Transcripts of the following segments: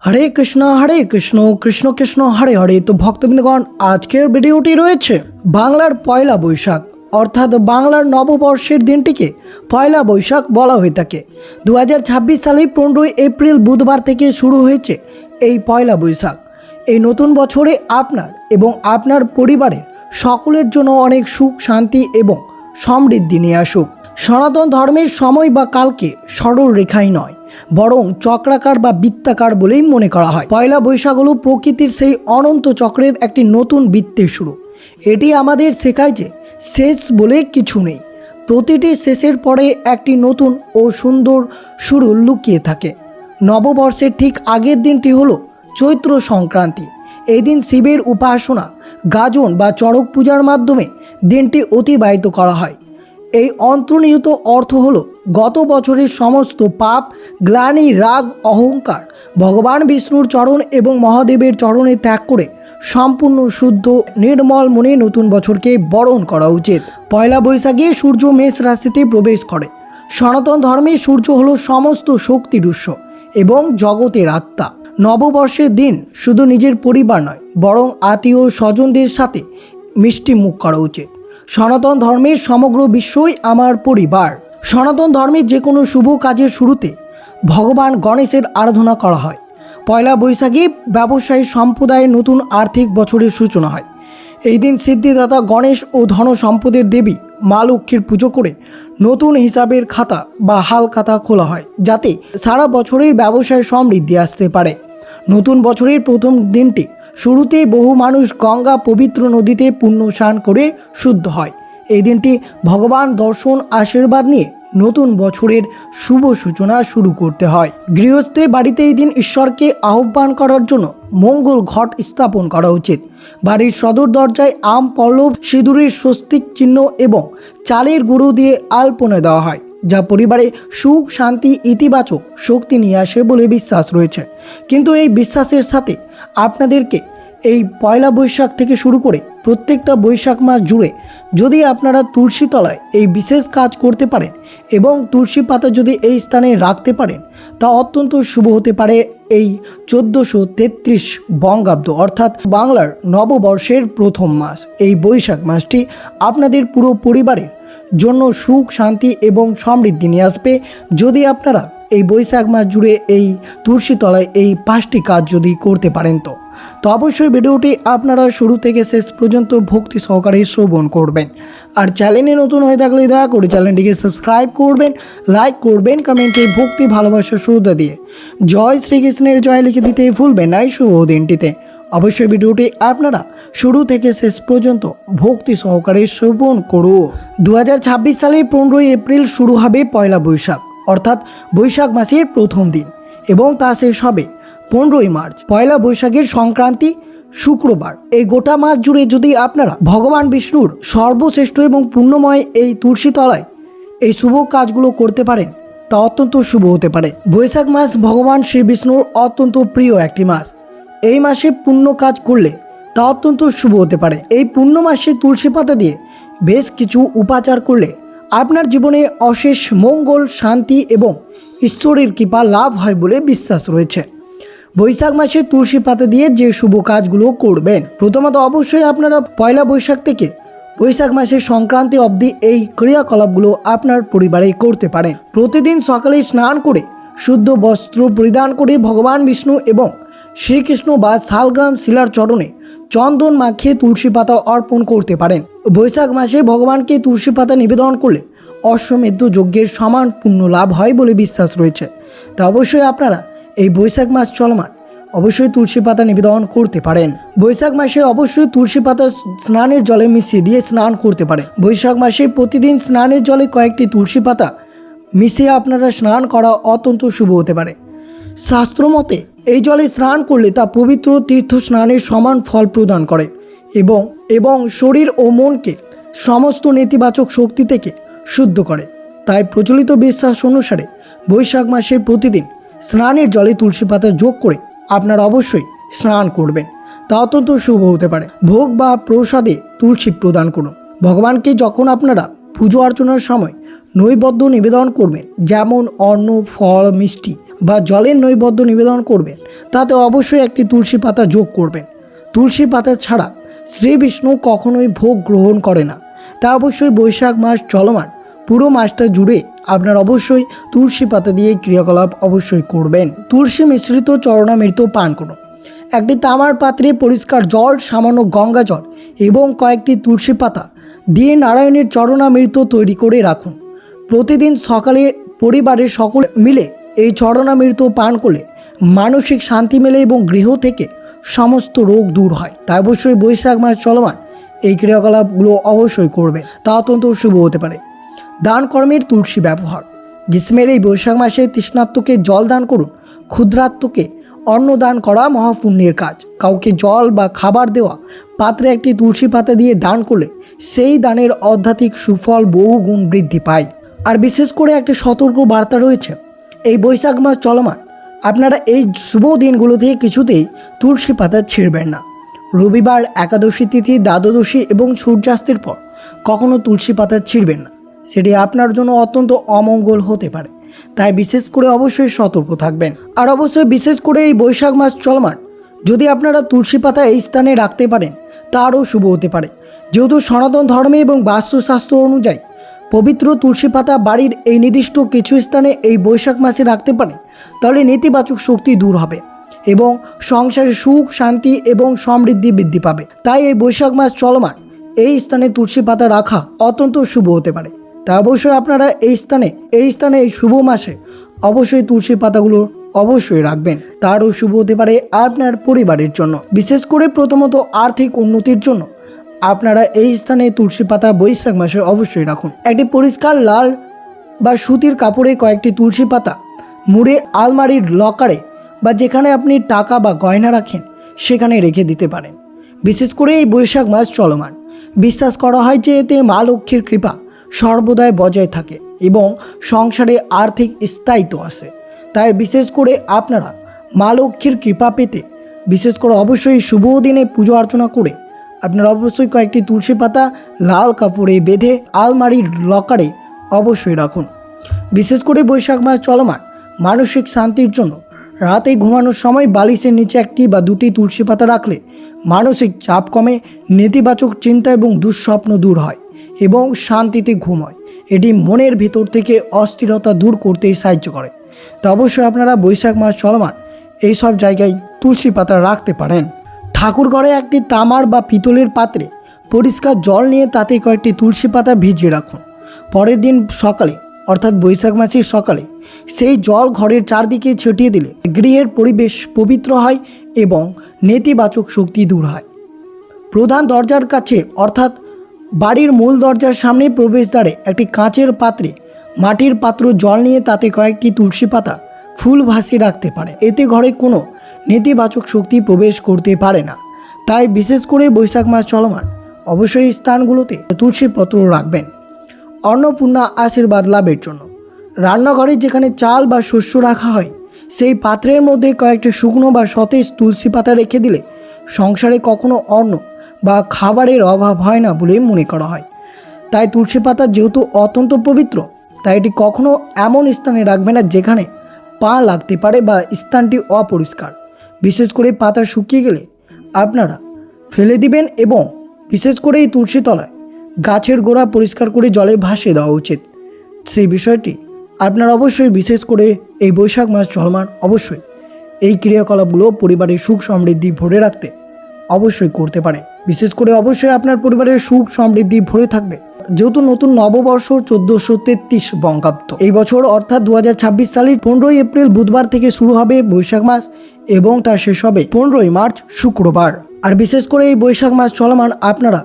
হরে কৃষ্ণ কৃষ্ণ কৃষ্ণ হরে হরে। তো ভক্তবৃন্দগণ, আজকের ভিডিওটি রয়েছে বাংলার পয়লা বৈশাখ অর্থাৎ বাংলার নববর্ষের দিনটিকে পয়লা বৈশাখ বলা হয়ে থাকে। 2026 সালে 15 এপ্রিল বুধবার থেকে শুরু হয়েছে এই পয়লা বৈশাখ। এই নতুন বছরে আপনার এবং আপনার পরিবারের সকলের জন্য অনেক সুখ শান্তি এবং সমৃদ্ধি নিয়ে আসুক। সনাতন ধর্মের সময় বা কালকে সরল রেখাই নয়, বরং চক্রাকার বা বৃত্তাকার বলেই মনে করা হয়। পয়লা বৈশাখ হলো প্রকৃতির সেই অনন্ত চক্রের একটি নতুন বৃত্তের শুরু। এটি আমাদের শেখায় যে শেষ বলে কিছু নেই, প্রতিটি শেষের পরে একটি নতুন ও সুন্দর শুরু লুকিয়ে থাকে। নববর্ষের ঠিক আগের দিনটি হলো চৈত্র সংক্রান্তি। এই দিন শিবের উপাসনা, গাজন বা চড়ক পূজার মাধ্যমে দিনটি অতিবাহিত করা হয়। এই অন্তর্নিহিত অর্থ হলো গত বছরের সমস্ত পাপ, গ্লানি, রাগ, অহংকার ভগবান বিষ্ণুর চরণ এবং মহাদেবের চরণে ত্যাগ করে সম্পূর্ণ শুদ্ধ নির্মল মনে নতুন বছরকে বরণ করা উচিত। পয়লা বৈশাখে সূর্য মেষ রাশিতে প্রবেশ করে। সনাতন ধর্মে সূর্য হলো সমস্ত শক্তির উৎস এবং জগতের আত্মা। নববর্ষের দিন শুধু নিজের পরিবার নয়, বরং আত্মীয় স্বজনদের সাথে মিষ্টি মুখ করা উচিত। সনাতন ধর্মের সমগ্র বিশ্বই আমার পরিবার। সনাতন ধর্মের যে কোনো শুভ কাজের শুরুতে ভগবান গণেশের আরাধনা করা হয়। পয়লা বৈশাখে ব্যবসায়ী সম্প্রদায়ের নতুন আর্থিক বছরের সূচনা হয়। এই দিন সিদ্ধিদাতা গণেশ ও ধন সম্পদের দেবী মা লক্ষ্মীর পুজো করে নতুন হিসাবের খাতা বা হাল খাতা খোলা হয়, যাতে সারা বছরের ব্যবসায় সমৃদ্ধি আসতে পারে। নতুন বছরের প্রথম দিনটি শুরুতেই বহু মানুষ গঙ্গা পবিত্র নদীতে পুণ্য স্নান করে শুদ্ধ হয়। এই দিনটি ভগবান দর্শন আশীর্বাদ নিয়ে নতুন বছরের শুভ সূচনা শুরু করতে হয়। গৃহস্থে বাড়িতে এই দিন ঈশ্বরকে আহ্বান করার জন্য মঙ্গল ঘট স্থাপন করা উচিত। বাড়ির সদর দরজায় আম, পল্লব, সিঁদুরের স্বস্তিক চিহ্ন এবং চালের গুঁড়ো দিয়ে আলপনা দেওয়া হয়, যা পরিবারে সুখ শান্তি ইতিবাচক শক্তি নিয়ে আসে বলে বিশ্বাস রয়েছে। কিন্তু এই বিশ্বাসের সাথে আপনাদেরকে এই পয়লা বৈশাখ থেকে শুরু করে প্রত্যেকটা বৈশাখ মাস জুড়ে যদি আপনারা তুলসী তলায় এই বিশেষ কাজ করতে পারেন এবং তুলসী পাতা যদি এই স্থানে রাখতে পারেন, তা অত্যন্ত শুভ হতে পারে। এই 1433 বঙ্গাব্দ অর্থাৎ বাংলার নববর্ষের প্রথম মাস, এই বৈশাখ মাসটি আপনাদের পুরো পরিবারের জন্য সুখ শান্তি এবং সমৃদ্ধি নিয়ে আসবে যদি আপনারা এই বৈশাখ মাস জুড়ে এই তুলসী তলায় এই 5টি কাজ যদি করতে পারেন। তো অবশ্যই ভিডিওটি আপনারা শুরু থেকে শেষ পর্যন্ত ভক্তি সহকারে শ্রবণ করবেন। আর চ্যানেলে নতুন হয়ে থাকলে দয়া করে চ্যানেলটিকে সাবস্ক্রাইব করবেন, লাইক করবেন, কমেন্টে ভক্তি ভালোবাসার শ্রদ্ধা দিয়ে জয় শ্রীকৃষ্ণের জয় লিখে দিতে ভুলবেন না এই শুভ দিনটিতে। অবশ্যই ভিডিওটি আপনারা শুরু থেকে শেষ পর্যন্ত ভক্তি সহকারে শ্রবণ করুন। 2026 সালের 15 এপ্রিল শুরু হবে পয়লা বৈশাখ অর্থাৎ বৈশাখ মাসের প্রথম দিন এবং তা শেষ হবে 15 মার্চ। পয়লা বৈশাখের সংক্রান্তি শুক্রবার। এই গোটা মাস জুড়ে যদি আপনারা ভগবান বিষ্ণুর সর্বশ্রেষ্ঠ এবং পুণ্যময় এই তুলসী তলায় এই শুভ কাজগুলো করতে পারেন, তা অত্যন্ত শুভ হতে পারে। বৈশাখ মাস ভগবান শ্রী বিষ্ণুর অত্যন্ত প্রিয় একটি মাস। এই মাসে পুণ্য কাজ করলে তা অত্যন্ত শুভ হতে পারে। এই পুণ্য মাসে তুলসী পাতা দিয়ে বেশ কিছু উপাচার করলে আপনার জীবনে অশেষ মঙ্গল, শান্তি এবং ঈশ্বরের কৃপা লাভ হয় বলে বিশ্বাস রয়েছে। বৈশাখ মাসে তুলসী পাতা দিয়ে যে শুভ কাজগুলো করবেন, প্রথমত অবশ্যই আপনারা পয়লা বৈশাখ থেকে বৈশাখ মাসের সংক্রান্তি অবধি এই ক্রিয়াকলাপগুলো আপনার পরিবারে করতে পারেন। প্রতিদিন সকালে স্নান করে শুদ্ধ বস্ত্র পরিধান করে ভগবান বিষ্ণু এবং শ্রীকৃষ্ণ বা শালগ্রাম শিলার চরণে চন্দন মাখিয়ে তুলসী পাতা অর্পণ করতে পারেন। বৈশাখ মাসে ভগবানকে তুলসী পাতা নিবেদন করলে অশ্বমেধ যজ্ঞের সমান পুণ্য লাভ হয় বলে বিশ্বাস রয়েছে। তা অবশ্যই আপনারা এই বৈশাখ মাস চলমান অবশ্যই তুলসী পাতা নিবেদন করতে পারেন। বৈশাখ মাসে অবশ্যই তুলসী পাতা স্নানের জলে মিশিয়ে দিয়ে স্নান করতে পারেন। বৈশাখ মাসে প্রতিদিন স্নানের জলে কয়েকটি তুলসী পাতা মিশিয়ে আপনারা স্নান করা অত্যন্ত শুভ হতে পারে। শাস্ত্রমতে এই জলে স্নান করলে তা পবিত্র তীর্থ স্নানের সমান ফল প্রদান করে এবং শরীর ও মনকে সমস্ত নেতিবাচক শক্তি থেকে শুদ্ধ করে। তাই প্রচলিত বিশ্বাস অনুসারে বৈশাখ মাসে প্রতিদিন স্নানের জলে তুলসী পাতা যোগ করে আপনারা অবশ্যই স্নান করবেন, তা অত্যন্ত শুভ হতে পারে। ভোগ বা প্রসাদে তুলসী প্রদান করুন। ভগবানকে যখন আপনারা পুজো অর্চনার সময় নৈবেদ্য নিবেদন করবেন, যেমন অন্ন, ফল, মিষ্টি বা জলের নৈবেদ্য নিবেদন করবেন তাতে অবশ্যই একটি তুলসী পাতা যোগ করবেন। তুলসী পাতা ছাড়া শ্রী বিষ্ণু কখনোই ভোগ গ্রহণ করে না। তা অবশ্যই বৈশাখ মাস চলমান পুরো মাসটা জুড়ে আপনার অবশ্যই তুলসী পাতা দিয়ে ক্রিয়াকলাপ অবশ্যই করবেন। তুলসী মিশ্রিত চরণামৃত পান করুন। একটি তামার পাত্রে পরিষ্কার জল, সামান্য গঙ্গা জল এবং কয়েকটি তুলসী পাতা দিয়ে নারায়ণের চরণামৃত তৈরি করে রাখুন। প্রতিদিন সকালে পরিবারের সকলে মিলে এই চরণামৃত পান করলে মানসিক শান্তি মেলে এবং গৃহ থেকে সমস্ত রোগ দূর হয়। তাই অবশ্যই বৈশাখ মাস চলমান এই ক্রিয়াকলাপগুলো অবশ্যই করবে, তা অত্যন্ত শুভ হতে পারে। দান কর্মের তুলসী ব্যবহার। গ্রীষ্মের এই বৈশাখ মাসে তৃষ্ণার্তকে জল দান করুন। ক্ষুদ্রার্তকে অন্ন দান করা মহাপুণ্যের কাজ। কাউকে জল বা খাবার দেওয়া পাত্রে একটি তুলসী পাতা দিয়ে দান করলে সেই দানের আধ্যাত্মিক সুফল বহু গুণ বৃদ্ধি পায়। আর বিশেষ করে একটি সতর্ক বার্তা রয়েছে, এই বৈশাখ মাস চলমান আপনারা এই শুভ দিনগুলোতে কিছুতেই তুলসী পাতা ছিঁড়বেন না। রবিবার, একাদশী তিথি, দ্বাদশী এবং সূর্যাস্তের পর কখনো তুলসী পাতা ছিঁড়বেন না, সেটি আপনার জন্য অত্যন্ত অমঙ্গল হতে পারে। তাই বিশেষ করে অবশ্যই সতর্ক থাকবেন। আর অবশ্যই বিশেষ করে এই বৈশাখ মাস চলমান যদি আপনারা তুলসী পাতা এই স্থানে রাখতে পারেন তা আরও শুভ হতে পারে। যেহেতু সনাতন ধর্মে এবং বাস্তুশাস্ত্র অনুযায়ী পবিত্র তুলসী পাতা বাড়ির এই নির্দিষ্ট কিছু স্থানে এই বৈশাখ মাসে রাখতে পারেন, তাহলে নেতিবাচক শক্তি দূর হবে এবং সংসারে সুখ, শান্তি এবং সমৃদ্ধি বৃদ্ধি পাবে। তাই এই বৈশাখ মাস চলমান এই স্থানে তুলসী পাতা রাখা অত্যন্ত শুভ হতে পারে। তা অবশ্যই আপনারা এই স্থানে এই শুভ মাসে অবশ্যই তুলসী পাতাগুলো অবশ্যই রাখবেন। তারও শুভ হতে পারে আপনার পরিবারের জন্য। বিশেষ করে প্রথমত আর্থিক উন্নতির জন্য আপনারা এই স্থানে তুলসী পাতা বৈশাখ মাসে অবশ্যই রাখুন। একটি পরিষ্কার লাল বা সুতির কাপড়ে কয়েকটি তুলসী পাতা মুড়ে আলমারির লকারে বা যেখানে আপনি টাকা বা গয়না রাখেন সেখানে রেখে দিতে পারেন। বিশেষ করে এই বৈশাখ মাস চলমান বিশ্বাস করা হয় যে এতে মা লক্ষ্মীর কৃপা সর্বদাই বজায় থাকে এবং সংসারে আর্থিক স্থায়িত্ব আসে। তাই বিশেষ করে আপনারা মা লক্ষ্মীর কৃপা পেতে বিশেষ করে অবশ্যই শুভ দিনে পুজো অর্চনা করে আপনারা অবশ্যই কয়েকটি তুলসী পাতা লাল কাপড়ে বেঁধে আলমারির লকারে অবশ্যই রাখুন। বিশেষ করে বৈশাখ মাস চলমান মানসিক শান্তির জন্য রাতে ঘুমানোর সময় বালিশের নিচে একটি বা দুটি তুলসী পাতা রাখলে মানসিক চাপ কমে, নেতিবাচক চিন্তা এবং দুঃস্বপ্ন দূর হয় এবং শান্তিতে ঘুম হয়। এটি মনের ভিতর থেকে অস্থিরতা দূর করতে সাহায্য করে। তো অবশ্যই আপনারা বৈশাখ মাস চলমান এই সব জায়গায় তুলসী পাতা রাখতে পারেন। ঠাকুর ঘরে একটি তামার বা পিতলের পাত্রে পরিষ্কার জল নিয়ে তাতে কয়েকটি তুলসী পাতা ভিজিয়ে রাখুন। পরের দিন সকালে অর্থাৎ বৈশাখ মাসের সকালে সেই জল ঘরের চারদিকে ছিটিয়ে দিলে গৃহের পরিবেশ পবিত্র হয় এবং নেতিবাচক শক্তি দূর হয়। প্রধান দরজার কাছে অর্থাৎ বাড়ির মূল দরজার সামনে প্রবেশদ্বারে একটি কাঁচের পাত্রে মাটির পাত্র জল নিয়ে তাতে কয়েকটি তুলসী পাতা ফুল ভাসিয়ে রাখতে পারে। এতে ঘরে কোনো নেতিবাচক শক্তি প্রবেশ করতে পারে না। তাই বিশেষ করে বৈশাখ মাস চলমান অবশ্যই স্থানগুলোতে তুলসী পত্র রাখবেন। অন্নপূর্ণা আশীর্বাদ লাভের জন্য রান্নাঘরে যেখানে চাল বা শস্য রাখা হয় সেই পাত্রের মধ্যে কয়েকটি শুকনো বা সতেজ তুলসী পাতা রেখে দিলে সংসারে কখনো অন্ন বা খাবারের অভাব হয় না বলে মনে করা হয়। তাই তুলসী পাতা যেহেতু অত্যন্ত পবিত্র, তাই এটি কখনো এমন স্থানে রাখবে না যেখানে পা লাগতে পারে বা স্থানটি অপরিষ্কার। বিশেষ করে পাতা শুকিয়ে গেলে আপনারা ফেলে দিবেন এবং বিশেষ করে এই তুলসী তলায় গাছের গোড়া পরিষ্কার করে জলে ভাসিয়ে দেওয়া উচিত। সেই বিষয়টি আপনারা অবশ্যই বিশেষ করে এই বৈশাখ মাস চলমান অবশ্যই এই ক্রিয়াকলাপগুলো পরিবারের সুখ সমৃদ্ধি ভরে রাখতে অবশ্যই করতে পারেন। বিশেষ করে অবশ্যই আপনার পরিবারের সুখ সমৃদ্ধি ভরে থাকবে। যেহেতু নতুন নববর্ষ 1433 বঙ্গাব্দ এই বছর অর্থাৎ 2026 সালের 15ই এপ্রিল বুধবার থেকে শুরু হবে বৈশাখ মাস এবং তা শেষ হবে 15ই মার্চ শুক্রবার। আর বিশেষ করে এই বৈশাখ মাস চলমান আপনারা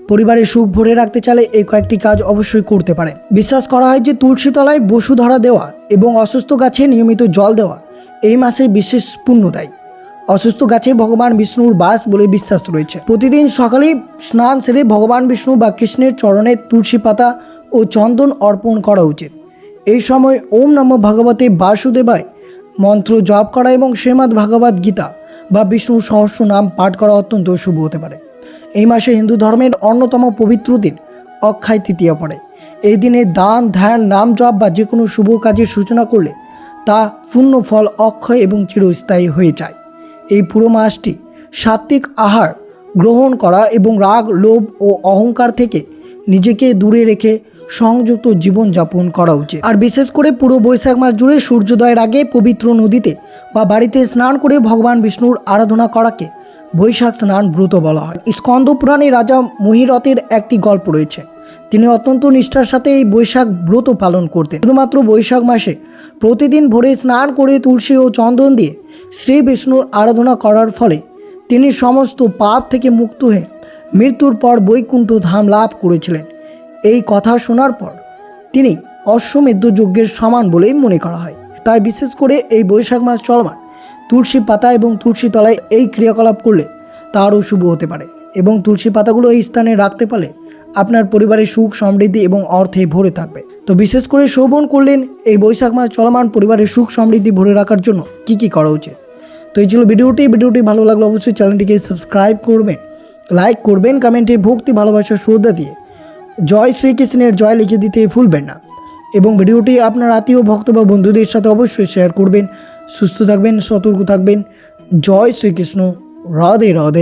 পরিবারের সুখ ভরে রাখতে চাইলে এই কয়েকটি কাজ অবশ্যই করতে পারেন। বিশ্বাস করা হয় যে তুলসী তলায় বসুধরা দেওয়া এবং অসুস্থ গাছে নিয়মিত জল দেওয়া এই মাসে বিশেষ পুণ্য দেয়। অসুস্থ গাছে ভগবান বিষ্ণুর বাস বলে বিশ্বাস রয়েছে। প্রতিদিন সকালে স্নান সেরে ভগবান বিষ্ণু বা কৃষ্ণের চরণে তুলসী পাতা ও চন্দন অর্পণ করা উচিত। এই সময় ওম নমঃ ভগবতে বাসুদেবায় মন্ত্র জপ করা এবং শ্রীমদ্ ভাগবত গীতা বা বিষ্ণু সহস্র নাম পাঠ করা অত্যন্ত শুভ হতে পারে। এই মাসে হিন্দু ধর্মের অন্যতম পবিত্র দিন অক্ষয় তৃতীয়া পড়ে। এই দিনে দান, ধ্যান, নাম জপ বা যে কোনো শুভ কাজের সূচনা করলে তা পূর্ণ ফল অক্ষয় এবং চিরস্থায়ী হয়ে যায়। এই পুরো মাসটি সাত্ত্বিক আহার গ্রহণ করা এবং রাগ, লোভ ও অহংকার থেকে নিজেকে দূরে রেখে সংযুক্ত জীবনযাপন করা উচিত। আর বিশেষ করে পুরো বৈশাখ মাস জুড়ে সূর্যোদয়ের আগে পবিত্র নদীতে বা বাড়িতে স্নান করে ভগবান বিষ্ণুর আরাধনা করাকে বৈশাখ স্নান ব্রত বলা হয়। স্কন্দ পুরাণে রাজা মহিরথের একটি গল্প রয়েছে। তিনি অত্যন্ত নিষ্ঠার সাথে এই বৈশাখ ব্রত পালন করতেন। শুধুমাত্র বৈশাখ মাসে প্রতিদিন ভোরে স্নান করে তুলসী ও চন্দন দিয়ে শ্রী বিষ্ণুর আরাধনা করার ফলে তিনি সমস্ত পাপ থেকে মুক্ত হয়ে মৃত্যুর পর বৈকুণ্ঠ ধাম লাভ করেছিলেন। এই কথা শোনার পর তিনি অশ্বমেধ যজ্ঞের সমান বলেই মনে করা হয়। তাই বিশেষ করে এই বৈশাখ মাস চলমান তুলসী পাতা এবং তুলসী তলায় এই ক্রিয়াকলাপ করলে তারও শুভ হতে পারে এবং তুলসী পাতাগুলো এই স্থানে রাখতে পারলে আপনার পরিবারের সুখ, সমৃদ্ধি এবং অর্থে ভরে থাকবে। তো বিশেষ করে শ্রবণ করলেন এই বৈশাখ মাস চলমান পরিবারের সুখ সমৃদ্ধি ভরে রাখার জন্য কি করা উচিত। তো এই ছিল ভিডিওটি ভালো লাগলে অবশ্যই চ্যানেলটিকে সাবস্ক্রাইব করবেন, লাইক করবেন, কমেন্টে ভক্তি, ভালোবাসা, শ্রদ্ধা দিয়ে জয় শ্রীকৃষ্ণের জয় লিখে দিতে ভুলবেন না এবং ভিডিওটি আপনার আত্মীয়, ভক্ত বা বন্ধুদের সাথে অবশ্যই শেয়ার করবেন। সুস্থ থাকবেন, সতর্ক থাকবেন। জয় শ্রীকৃষ্ণ। রাধে রাধে।